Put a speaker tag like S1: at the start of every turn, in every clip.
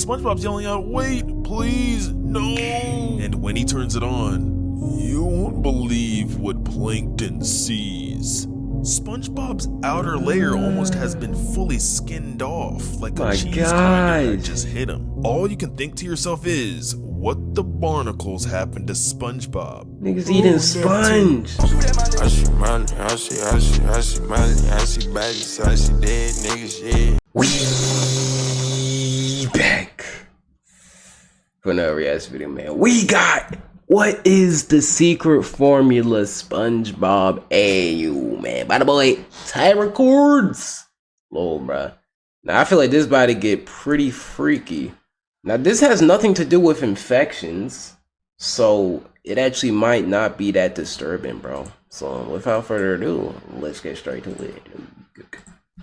S1: SpongeBob's yelling out, "Wait, please, no!" And when he turns it on, you won't believe what Plankton sees. SpongeBob's outer layer almost has been fully skinned off, like a cheese grinder that just hit him. All you can think to yourself is, what the barnacles happened to SpongeBob?
S2: Niggas eating sponge.
S3: I see money, I see money, I see bodies, I see dead niggas, yeah.
S2: We back for another reaction video, man. We got what is the secret formula SpongeBob AU, man, by the boy Ty Records. Lol, bruh. Now I feel like this about to get pretty freaky. Now this has nothing to do with infections, so it actually might not be that disturbing, bro. So without further ado, let's get straight to it.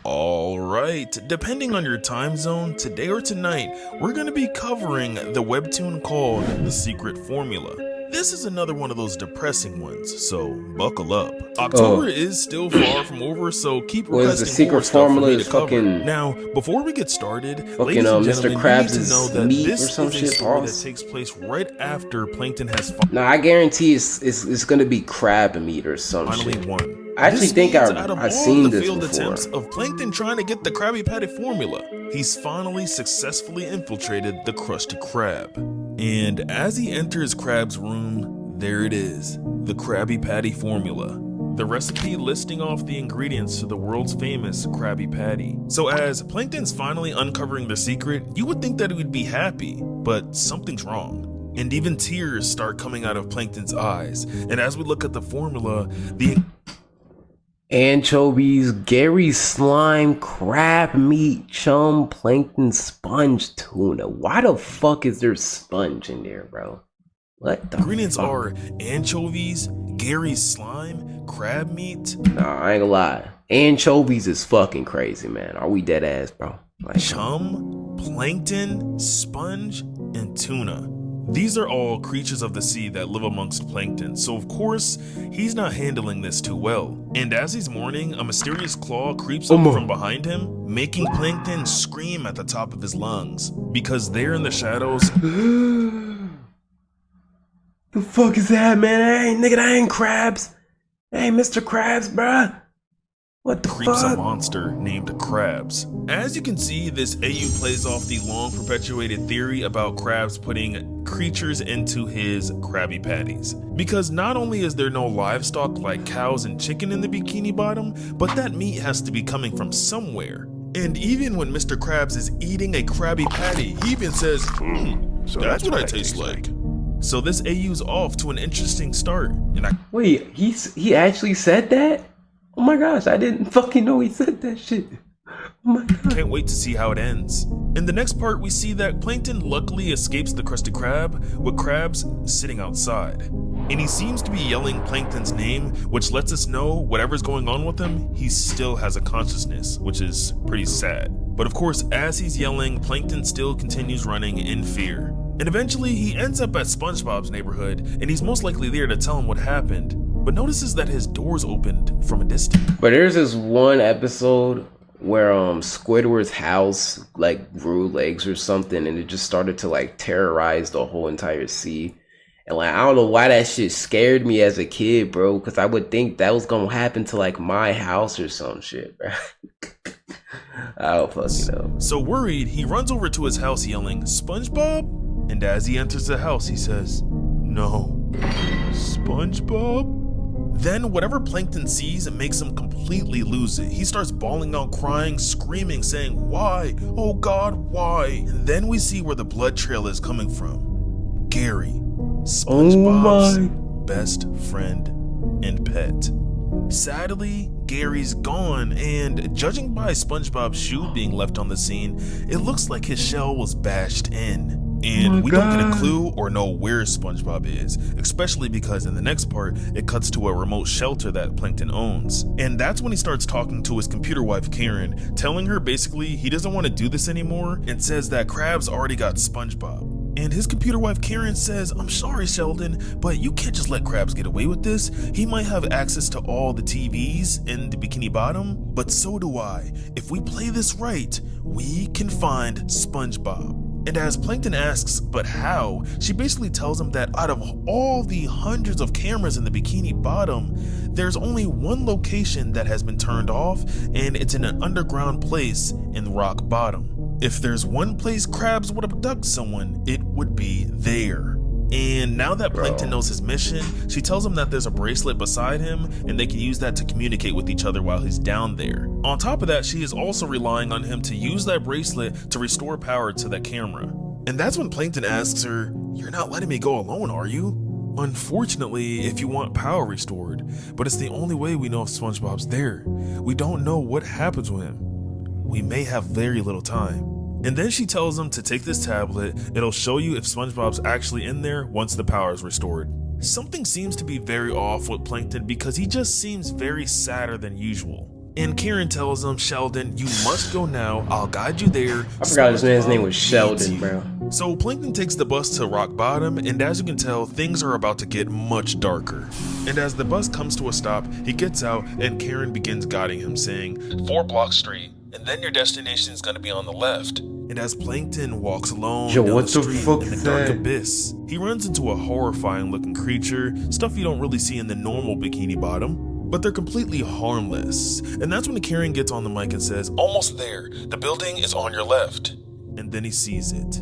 S1: Alright, depending on your time zone, today or tonight, we're going to be covering the webtoon called The Secret Formula. This is another one of those depressing ones, so buckle up. October is still far from over, so keep requesting more stuff for me to cover. Now, before we get started, ladies and gentlemen, you need to know that this is a story that takes place right after Plankton has
S2: Now, I guarantee it's gonna be crab meat or some shit.
S1: Won.
S2: I actually think I've seen this before.
S1: Attempts of Plankton trying to get the Krabby Patty formula, he's finally successfully infiltrated the Krusty Krab. And as he enters Krab's room, there it is, the Krabby Patty formula. The recipe listing off the ingredients to the world's famous Krabby Patty. So as Plankton's finally uncovering the secret, you would think that he would be happy, but something's wrong. And even tears start coming out of Plankton's eyes. And as we look at the formula, the
S2: anchovies, Gary slime, crab meat, chum, plankton, sponge, tuna. Why the fuck is there sponge in there, bro? What the
S1: ingredients are anchovies, Gary's slime, crab meat.
S2: Nah, I ain't gonna lie. Anchovies is fucking crazy, man. Are we dead ass, bro? Like,
S1: chum, plankton, sponge, and tuna. These are all creatures of the sea that live amongst plankton, so of course, he's not handling this too well. And as he's mourning, a mysterious claw creeps up from behind him, making Plankton scream at the top of his lungs. Because there in the shadows...
S2: The fuck is that, man? That ain't crabs. That ain't Mr. Krabs, bruh. What the
S1: creeps
S2: fuck?
S1: A monster named Krabs. As you can see, this AU plays off the long perpetuated theory about Krabs putting creatures into his Krabby Patties. Because not only is there no livestock like cows and chicken in the Bikini Bottom, but that meat has to be coming from somewhere. And even when Mr. Krabs is eating a Krabby Patty, he even says, so that's what I taste like. So this AU's off to an interesting start. And
S2: Wait, he actually said that? Oh my gosh, I didn't fucking know he said that shit. Oh my god.
S1: Can't wait to see how it ends. In the next part, we see that Plankton luckily escapes the Krusty Krab, with Krabs sitting outside. And he seems to be yelling Plankton's name, which lets us know whatever's going on with him, he still has a consciousness, which is pretty sad. But of course, as he's yelling, Plankton still continues running in fear. And eventually, he ends up at SpongeBob's neighborhood, and he's most likely there to tell him what happened, but notices that his doors opened from a distance.
S2: But there's this one episode where Squidward's house like grew legs or something, and it just started to like terrorize the whole entire sea. And like, I don't know why that shit scared me as a kid, bro, because I would think that was gonna happen to like my house or some shit, bro. I don't fucking know.
S1: So worried, he runs over to his house yelling, "SpongeBob?" And as he enters the house, he says, "No, SpongeBob?" Then whatever Plankton sees, it makes him completely lose it. He starts bawling out, crying, screaming, saying, "Why? Oh God, why?" And then we see where the blood trail is coming from. Gary, SpongeBob's best friend and pet. Sadly, Gary's gone, and judging by SpongeBob's shoe being left on the scene, it looks like his shell was bashed in. And we don't get a clue or know where SpongeBob is, especially because in the next part, it cuts to a remote shelter that Plankton owns. And that's when he starts talking to his computer wife, Karen, telling her basically he doesn't want to do this anymore and says that Krabs already got SpongeBob. And his computer wife, Karen, says, "I'm sorry, Sheldon, but you can't just let Krabs get away with this. He might have access to all the TVs in the Bikini Bottom, but so do I. If we play this right, we can find SpongeBob." And as Plankton asks, but how, she basically tells him that out of all the hundreds of cameras in the Bikini Bottom, there's only one location that has been turned off, and it's in an underground place in Rock Bottom. If there's one place Krabs would abduct someone, it would be there. And now that Plankton knows his mission, she tells him that there's a bracelet beside him and they can use that to communicate with each other while he's down there. On top of that, she is also relying on him to use that bracelet to restore power to that camera. And that's when Plankton asks her, "You're not letting me go alone, are you?" Unfortunately, if you want power restored, but it's the only way we know if SpongeBob's there. We don't know what happened to him. We may have very little time. And then she tells him to take this tablet. It'll show you if SpongeBob's actually in there once the power is restored. Something seems to be very off with Plankton because he just seems very sadder than usual. And Karen tells him, "Sheldon, you must go now. I'll guide you there."
S2: I forgot his man's name was Sheldon, bro.
S1: So Plankton takes the bus to Rock Bottom, and as you can tell, things are about to get much darker. And as the bus comes to a stop, he gets out and Karen begins guiding him, saying, 4 blocks straight, and then your destination is going to be on the left. And as Plankton walks alone down
S2: what
S1: the
S2: the
S1: street
S2: fuck
S1: in the
S2: is
S1: dark
S2: that?
S1: abyss, he runs into a horrifying looking creature, stuff you don't really see in the normal Bikini Bottom. But they're completely harmless. And that's when Karen gets on the mic and says, "Almost there. The building is on your left." And then he sees it.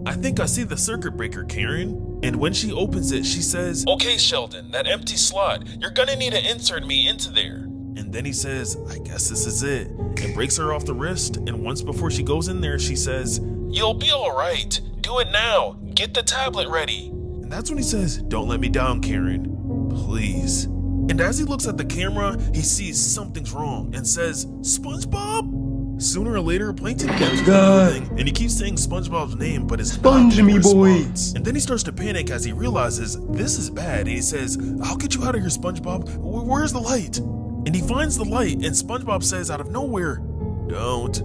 S1: "I think I see the circuit breaker, Karen." And when she opens it, she says, "Okay, Sheldon, that empty slot. You're gonna need to insert me into there." And then he says, "I guess this is it," and breaks her off the wrist. And once before she goes in there, she says, "You'll be all right. Do it now. Get the tablet ready." And that's when he says, "Don't let me down, Karen. Please." And as he looks at the camera, he sees something's wrong and says, "SpongeBob?" Sooner or later, Plankton enters the building, and he keeps saying SpongeBob's name, but it's not
S2: Sponge me, boy.
S1: response. And then he starts to panic as he realizes this is bad, and he says, "I'll get you out of here, SpongeBob. Where's the light?" And he finds the light, and SpongeBob says out of nowhere, "Don't,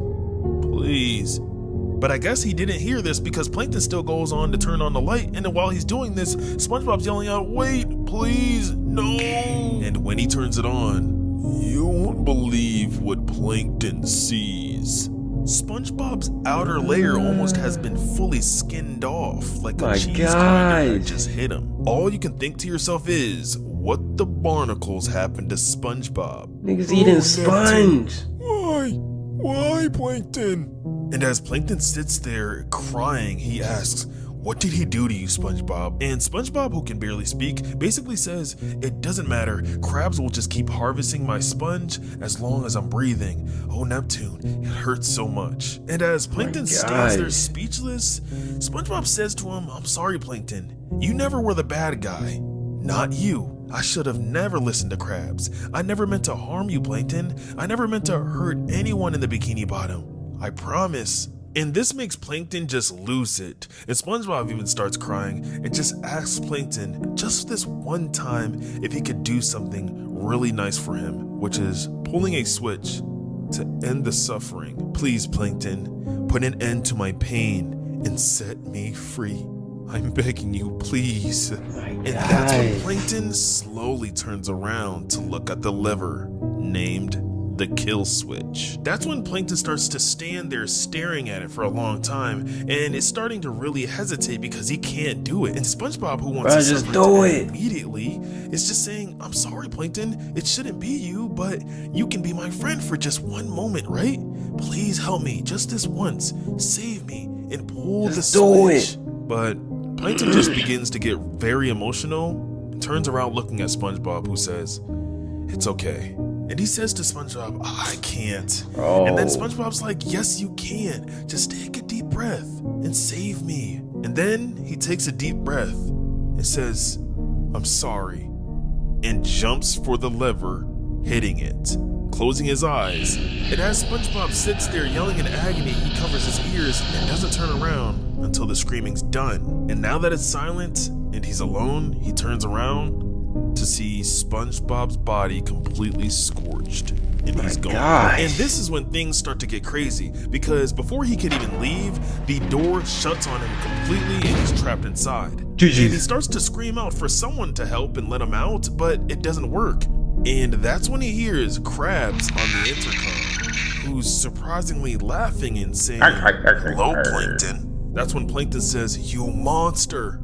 S1: please." But I guess he didn't hear this because Plankton still goes on to turn on the light, and then while he's doing this, SpongeBob's yelling out, "Wait, please, no!" And when he turns it on, you won't believe what Plankton sees. SpongeBob's outer layer almost has been fully skinned off, like a cheese grinder that just hit him. All you can think to yourself is, what the barnacles happened to SpongeBob?
S2: Niggas eating sponge.
S1: Why, Plankton? And as Plankton sits there crying, he asks, "What did he do to you, SpongeBob?" And SpongeBob, who can barely speak, basically says, "It doesn't matter. Krabs will just keep harvesting my sponge as long as I'm breathing. Oh, Neptune, it hurts so much." And as Plankton stands there speechless, SpongeBob says to him, "I'm sorry, Plankton. You never were the bad guy. Not you. I should have never listened to Krabs. I never meant to harm you, Plankton. I never meant to hurt anyone in the Bikini Bottom. I promise." And this makes Plankton just lose it. And SpongeBob even starts crying and just asks Plankton just this one time if he could do something really nice for him, which is pulling a switch to end the suffering. "Please, Plankton, put an end to my pain and set me free. I'm begging you, please." And that's when Plankton slowly turns around to look at the lever named the kill switch. That's when Plankton starts to stand there staring at it for a long time, and is starting to really hesitate because he can't do it. And SpongeBob, who wants to
S2: just do it
S1: immediately, is just saying, "I'm sorry, Plankton. It shouldn't be you, but you can be my friend for just one moment, right? Please help me, just this once. Save me and pull the switch." But Plankton just begins to get very emotional and turns around looking at SpongeBob, who says, "It's okay." And he says to SpongeBob, "I can't." And then SpongeBob's like, "Yes, you can. Just take a deep breath and save me." And then he takes a deep breath and says, "I'm sorry," and jumps for the lever, hitting it, closing his eyes. And as SpongeBob sits there yelling in agony, he covers his ears and doesn't turn around until the screaming's done. And now that it's silent and he's alone, he turns around to see SpongeBob's body completely scorched, and he's gone. And this is when things start to get crazy, because before he can even leave, the door shuts on him completely and he's trapped inside. And he starts to scream out for someone to help and let him out, but it doesn't work. And that's when he hears Krabs on the intercom, who's surprisingly laughing and saying, "Hello, Plankton." That's when Plankton says, "You monster."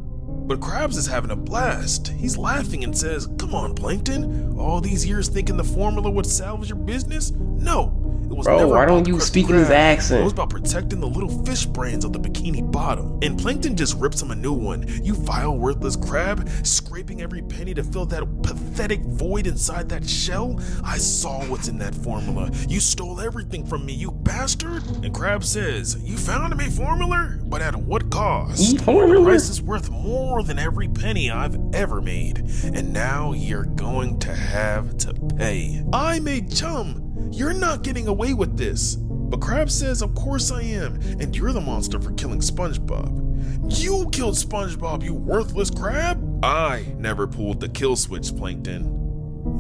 S1: But Krabs is having a blast. He's laughing and says, "Come on, Plankton. All these years thinking the formula would salvage your business? No. It was
S2: Bro,
S1: never
S2: why
S1: about
S2: don't
S1: the
S2: you
S1: Krusty
S2: speak in his
S1: Krab.
S2: accent?
S1: It was about protecting the little fish brains of the bikini bottom." And Plankton just rips him a new one. "You vile, worthless crab, scraping every penny to fill that pathetic void inside that shell? I saw what's in that formula. You stole everything from me, you bastard." And Krab says, "You found me formula? But at what cost?
S2: Formula?
S1: The price is worth more than every penny I've ever made. And now you're going to have to pay. I made chum. You're not getting away with this." But Krab says, "Of course I am, and you're the monster for killing SpongeBob." "You killed SpongeBob, you worthless crab." "I never pulled the kill switch, Plankton."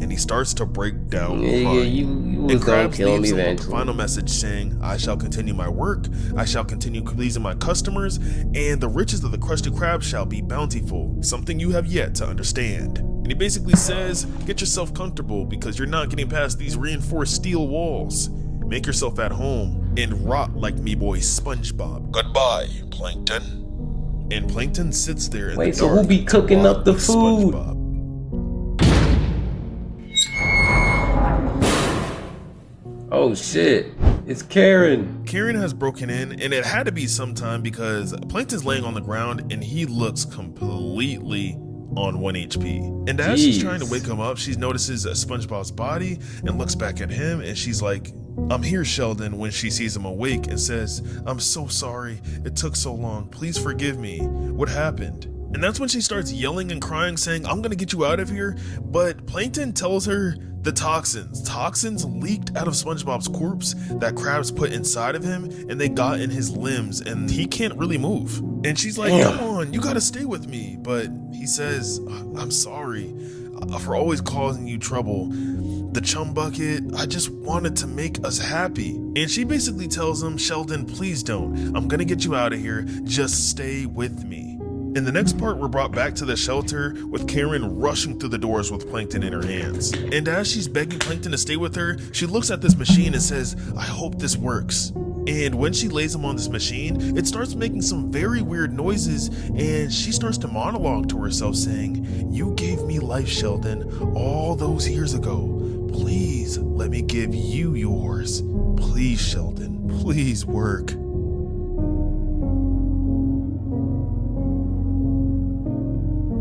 S1: And he starts to break down
S2: Yeah,
S1: crying.
S2: you was
S1: And
S2: gonna
S1: Krabs
S2: kill him
S1: leaves him with the
S2: eventually.
S1: final message saying, "I shall continue my work, I shall continue pleasing my customers, and the riches of the Krusty Krab shall be bountiful, something you have yet to understand." And he basically says, "Get yourself comfortable because you're not getting past these reinforced steel walls. Make yourself at home and rot like me boy SpongeBob. Goodbye, Plankton." And Plankton sits there in
S2: Wait,
S1: the
S2: so
S1: dark
S2: who be
S1: to
S2: cooking
S1: rot
S2: up the
S1: with
S2: food?
S1: SpongeBob.
S2: Oh shit, it's Karen.
S1: Karen has broken in, and it had to be sometime because Plankton's laying on the ground and he looks completely on 1 HP. And as she's trying to wake him up, she notices SpongeBob's body and looks back at him, and she's like, "I'm here, Sheldon," when she sees him awake, and says, "I'm so sorry. It took so long. Please forgive me. What happened?" And that's when she starts yelling and crying, saying, "I'm gonna get you out of here." But Plankton tells her the toxins leaked out of SpongeBob's corpse that Krabs put inside of him, and they got in his limbs, and he can't really move. And she's like, "Come on, you gotta stay with me." But he says, "I'm sorry for always causing you trouble. The chum bucket, I just wanted to make us happy." And she basically tells him, "Sheldon, please don't. I'm gonna get you out of here. Just stay with me." In the next part, we're brought back to the shelter with Karen rushing through the doors with Plankton in her hands. And as she's begging Plankton to stay with her, she looks at this machine and says, "I hope this works." And when she lays him on this machine, it starts making some very weird noises, and she starts to monologue to herself saying, "You gave me life, Sheldon, all those years ago. Please let me give you yours. Please, Sheldon, please work."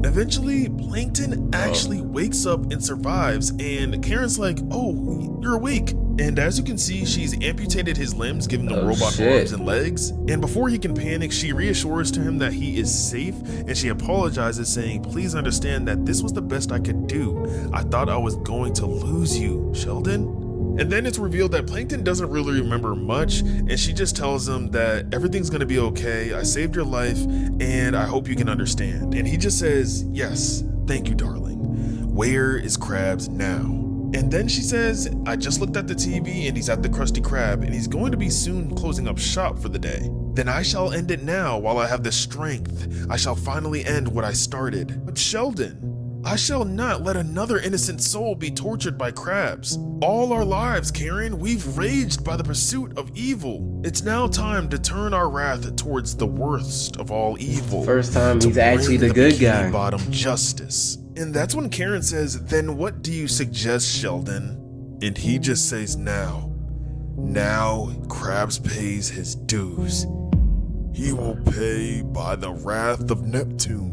S1: Eventually, Plankton actually wakes up and survives, and Karen's like, "Oh, you're awake." And as you can see, she's amputated his limbs, giving him robot arms and legs. And before he can panic, she reassures to him that he is safe, and she apologizes, saying, "Please understand that this was the best I could do. I thought I was going to lose you, Sheldon." And then it's revealed that Plankton doesn't really remember much, and she just tells him that everything's gonna be okay, I saved your life, and I hope you can understand. And he just says, "Yes, thank you, darling. Where is Krabs now?" And then she says, "I just looked at the TV and he's at the Krusty Krab, and he's going to be soon closing up shop for the day. Then I shall end it now while I have the strength. I shall finally end what I started. But Sheldon, I shall not let another innocent soul be tortured by Krabs. All our lives, Karen, we've raged by the pursuit of evil. It's now time to turn our wrath towards the worst of all evil.
S2: First time
S1: to
S2: he's actually
S1: bring
S2: the good
S1: Bikini
S2: guy.
S1: Bottom justice." And that's when Karen says, "Then what do you suggest, Sheldon?" And he just says, Now Krabs pays his dues. He will pay by the wrath of Neptune.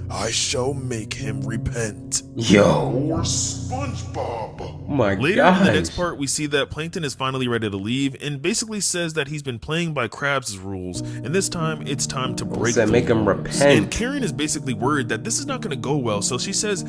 S1: I shall make him repent."
S2: Yo.
S1: Or SpongeBob.
S2: Oh my
S1: Later
S2: gosh.
S1: in the next part, we see that Plankton is finally ready to leave and basically says that he's been playing by Krabs' rules, and this time it's time to break
S2: Said
S1: the
S2: make him
S1: rules.
S2: repent.
S1: And Karen is basically worried that this is not going to go well, so she says,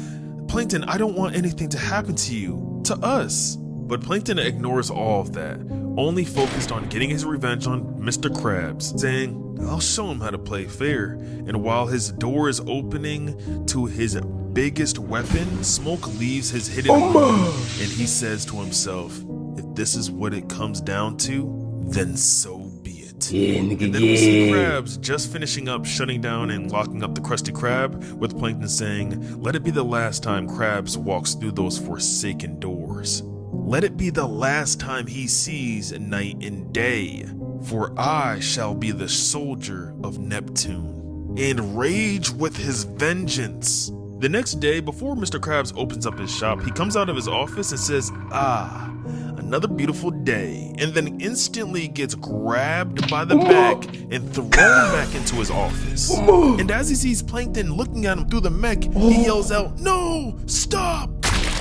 S1: "Plankton, I don't want anything to happen to you, to us." But Plankton ignores all of that, only focused on getting his revenge on Mr. Krabs, saying, "I'll show him how to play fair." And while his door is opening to his biggest weapon, smoke leaves his hidden room, and he says to himself, "If this is what it comes down to, then so be it."
S2: Yeah, nigga,
S1: And then we see
S2: yeah.
S1: Krabs just finishing up shutting down and locking up the Krusty Krab, with Plankton saying, "Let it be the last time Krabs walks through those forsaken doors. Let it be the last time he sees night and day." For I shall be the soldier of Neptune, and rage with his vengeance. The next day, before Mr. Krabs opens up his shop, he comes out of his office and says, "Ah, another beautiful day," and then instantly gets grabbed by the back and thrown back into his office. And as he sees Plankton looking at him through the mech, he yells out, "No, stop!"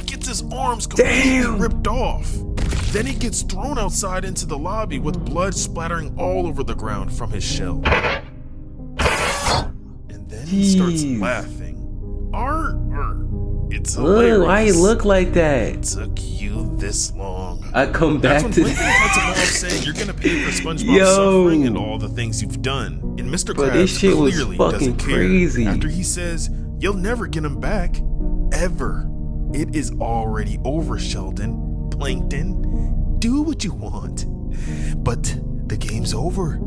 S1: Gets his arms completely ripped off. Then he gets thrown outside into the lobby with blood splattering all over the ground from his shell. And then he starts laughing. It's hilarious.
S2: Look, why you look like that?
S1: It took you this long.
S2: I come
S1: That's
S2: back
S1: when
S2: to
S1: Plankton cuts him off saying you're gonna pay for SpongeBob's suffering and all the things you've done. And Mr.
S2: But
S1: Krabs
S2: this shit was
S1: clearly
S2: fucking
S1: doesn't care.
S2: crazy.
S1: After he says you'll never get him back, ever. It is already over, Sheldon. Plankton, do what you want. But the game's over.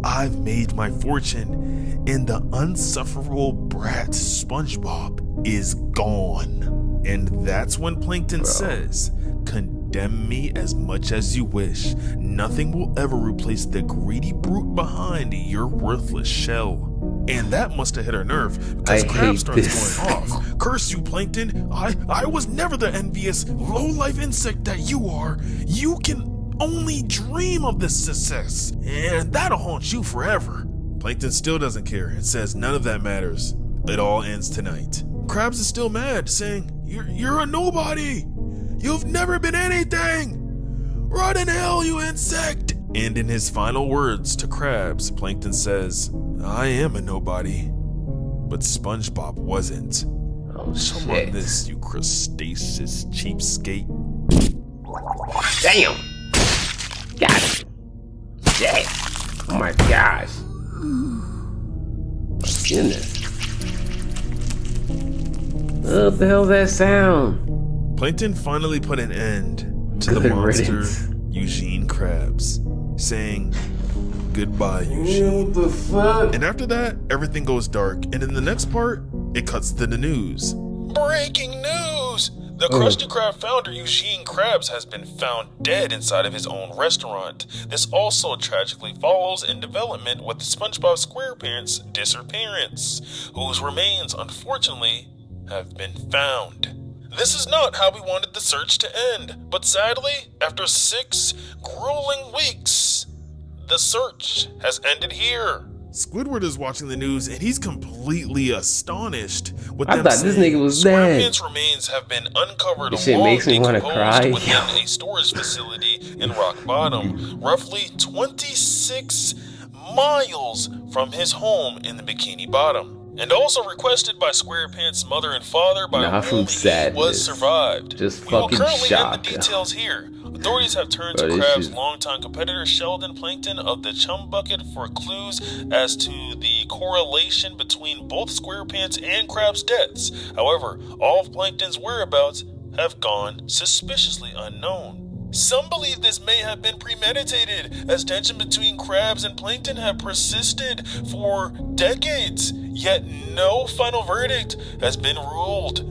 S1: I've made my fortune, and the unsufferable brat SpongeBob is gone. And that's when Plankton says, "Condemn me as much as you wish. Nothing will ever replace the greedy brute behind your worthless shell." And that must have hit her nerve, because Krabs starts going off. "Curse you, Plankton. I was never the envious, low-life insect that you are. You can only dream of this success, and that'll haunt you forever." Plankton still doesn't care and says none of that matters. It all ends tonight. Krabs is still mad, saying, You're a nobody. You've never been anything. Rot in hell, you insect." And in his final words to Krabs, Plankton says, "I am a nobody, but SpongeBob wasn't.
S2: Oh,
S1: Come on this, you crustaceous cheapskate."
S2: Damn. Got it. Shit. Oh my gosh. My goodness. What the hell's that sound?
S1: Plankton finally put an end to the
S2: Good
S1: monster
S2: riddance.
S1: Eugene Krabs, saying, "Goodbye, Eugene."
S2: What the fuck?
S1: And after that, everything goes dark, and in the next part, it cuts to the news. Breaking news! The Krusty Krab founder Eugene Krabs has been found dead inside of his own restaurant. This also tragically follows in development with SpongeBob SquarePants' disappearance, whose remains, unfortunately, have been found. This is not how we wanted the search to end, but sadly, after 6 grueling weeks, the search has ended here. Squidward is watching the news and he's completely astonished with
S2: I
S1: them
S2: thought
S1: saying
S2: this nigga was dead.
S1: SquarePants remains have been uncovered
S2: This shit
S1: along
S2: makes me wanna
S1: decomposed
S2: cry.
S1: within a storage facility in Rock Bottom, roughly 26 miles from his home in the Bikini Bottom. And also requested by SquarePants' mother and father, by
S2: Not
S1: whom
S2: from
S1: he
S2: sadness.
S1: was survived.
S2: Just
S1: We will
S2: fucking
S1: currently
S2: shock.
S1: end the details here. Authorities have turned
S2: Bro,
S1: to
S2: this
S1: Krabs'
S2: shit-
S1: longtime competitor Sheldon Plankton of the Chum Bucket for clues as to the correlation between both SquarePants and Krabs' deaths. However, all of Plankton's whereabouts have gone suspiciously unknown. Some believe this may have been premeditated, as tension between Krabs and Plankton have persisted for decades, yet no final verdict has been ruled.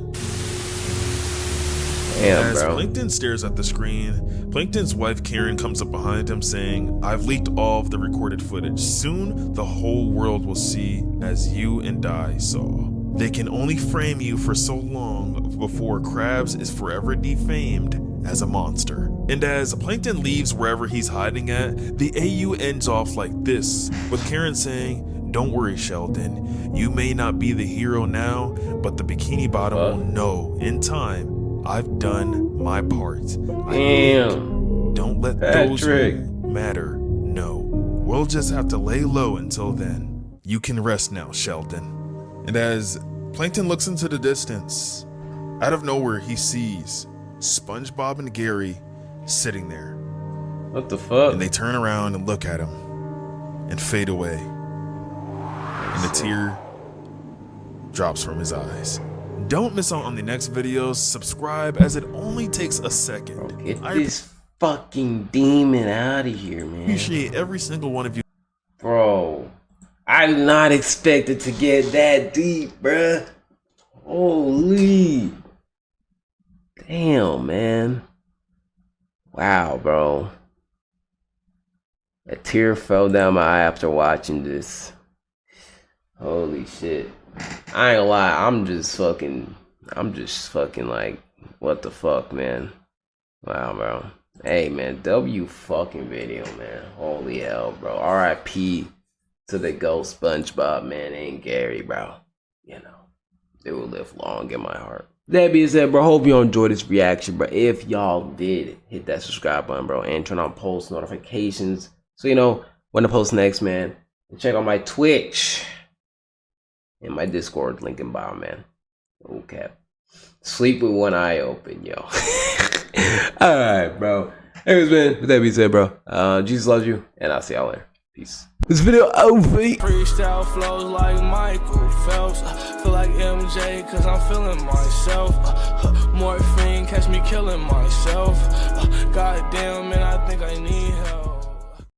S2: Damn,
S1: As
S2: bro.
S1: Plankton stares at the screen, Plankton's wife Karen comes up behind him saying, "I've leaked all of the recorded footage. Soon the whole world will see as you and I saw. They can only frame you for so long before Krabs is forever defamed as a monster." And as Plankton leaves wherever he's hiding at, the AU ends off like this, with Karen saying, "Don't worry, Sheldon. You may not be the hero now, but the Bikini Bottom will know in time. I've done my part.
S2: Damn.
S1: Don't let those who matter know. We'll just have to lay low until then. You can rest now, Sheldon." And as Plankton looks into the distance, out of nowhere he sees SpongeBob and Gary sitting there.
S2: What the fuck?
S1: And they turn around and look at him and fade away. And a tear drops from his eyes. Don't miss out on the next videos. Subscribe, as it only takes a second.
S2: Get
S1: I
S2: this fucking demon out of here, man.
S1: appreciate every single one of you.
S2: Bro, I did not expect it to get that deep, bruh. Holy. Damn, man. Wow, bro. A tear fell down my eye after watching this. Holy shit. I ain't gonna lie, I'm just fucking like, what the fuck, man? Wow, bro. Hey, man, W fucking video, man. Holy hell, bro. R.I.P. to the ghost SpongeBob, man, and Gary, bro. You know, they will live long in my heart. That being said, bro, hope you enjoyed this reaction, bro. If y'all did, hit that subscribe button, bro, and turn on post notifications so you know when to post next, man. And check out my Twitch and my Discord link in bio, man. Okay. Sleep with one eye open, yo. Alright, bro. Anyways, man, with that being said, bro, Jesus loves you, and I'll see y'all later. Peace. This video over.
S4: Freestyle flows like Michael Phelps. Feel like MJ cause I'm feeling myself. Morphine catch me killing myself. Goddamn, man, I think I need help.